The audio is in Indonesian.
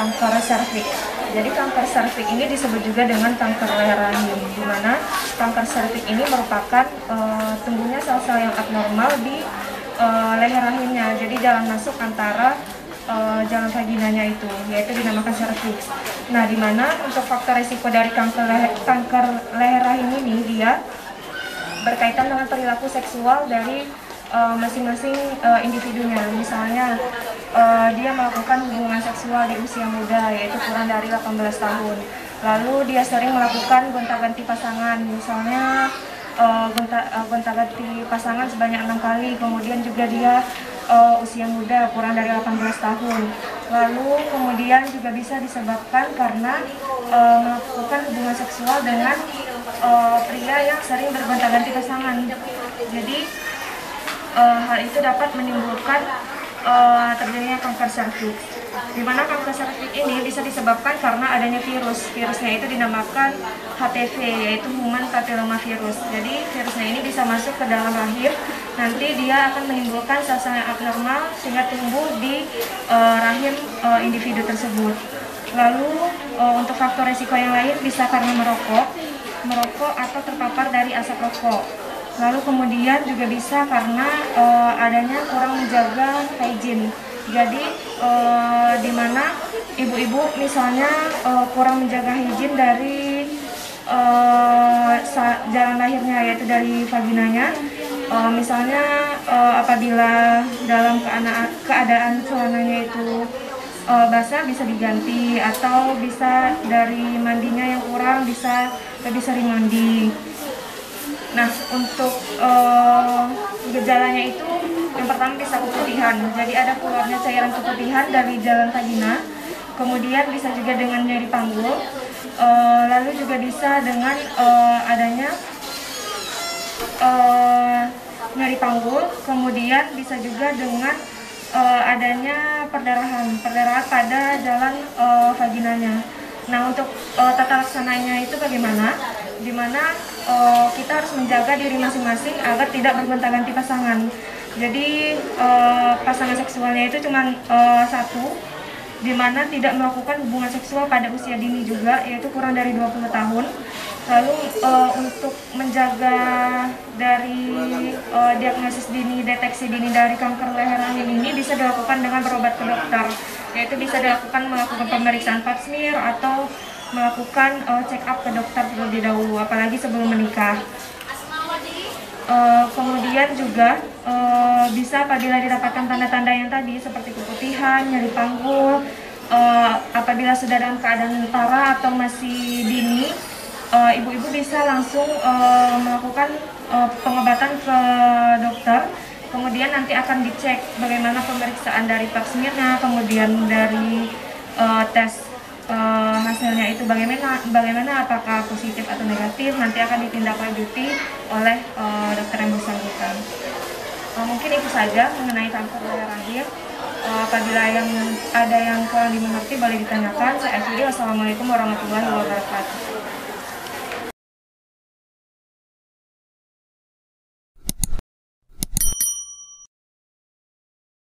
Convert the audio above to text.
kanker serviks. Jadi kanker serviks ini disebut juga dengan kanker leher rahim, di mana kanker serviks ini merupakan tumbuhnya sel-sel yang abnormal di leher rahimnya. Jadi jalan masuk antara jalan vaginanya itu, yaitu dinamakan serviks. Nah, di mana untuk faktor risiko dari kanker leher rahim ini dia berkaitan dengan perilaku seksual dari masing-masing individunya. Misalnya dia melakukan hubungan seksual di usia muda, yaitu kurang dari 18 tahun. Lalu dia sering melakukan gonta-ganti pasangan, misalnya gonta-ganti pasangan sebanyak 6 kali. Kemudian juga dia usia muda kurang dari 18 tahun. Lalu kemudian juga bisa disebabkan karena melakukan hubungan seksual dengan pria yang sering bergonta-ganti pasangan. Jadi hal itu dapat menimbulkan terjadinya kanker serviks. Di mana kanker serviks ini bisa disebabkan karena adanya virus. Virusnya itu dinamakan HPV, yaitu Human Papilloma Virus. Jadi virusnya ini bisa masuk ke dalam rahim. Nanti dia akan menimbulkan sel-sel yang abnormal sehingga tumbuh di rahim individu tersebut. Lalu untuk faktor risiko yang lain bisa karena merokok atau terpapar dari asap rokok. Lalu kemudian juga bisa karena adanya kurang menjaga hygiene. Jadi di mana ibu-ibu misalnya kurang menjaga hygiene dari jalan lahirnya, yaitu dari vaginanya. Misalnya apabila dalam keadaan celananya itu basah bisa diganti, atau bisa dari mandinya yang kurang bisa lebih sering mandi. Nah, untuk gejalanya itu yang pertama bisa keputihan. Jadi ada keluarnya cairan keputihan dari jalan vagina. Kemudian bisa juga dengan nyeri panggul. Lalu juga bisa dengan adanya nyeri panggul. Kemudian bisa juga dengan adanya perdarahan pada jalan vaginanya. Nah, untuk tata laksananya itu bagaimana? Di mana kita harus menjaga diri masing-masing agar tidak bergonta-ganti pasangan. Jadi pasangan seksualnya itu cuma satu, di mana tidak melakukan hubungan seksual pada usia dini juga, yaitu kurang dari 20 tahun. Lalu untuk menjaga dari diagnosis dini, deteksi dini dari kanker leher rahim ini bisa dilakukan dengan berobat ke dokter, yaitu bisa dilakukan melakukan pemeriksaan pap smear atau melakukan check up ke dokter terlebih dahulu, apalagi sebelum menikah. Kemudian juga bisa apabila didapatkan tanda-tanda yang tadi seperti keputihan, nyeri panggul, apabila sudah dalam keadaan parah atau masih dini, ibu-ibu bisa langsung melakukan pengobatan ke dokter. Kemudian nanti akan dicek bagaimana pemeriksaan dari pap smear-nya, kemudian dari tes hasilnya itu bagaimana, apakah positif atau negatif, nanti akan ditindaklanjuti oleh dokter yang bersangkutan. Mungkin itu saja mengenai kanker leher rahim. Apabila ada yang kurang dimengerti boleh ditanyakan. Saya akhiri. Wassalamualaikum warahmatullahi wabarakatuh.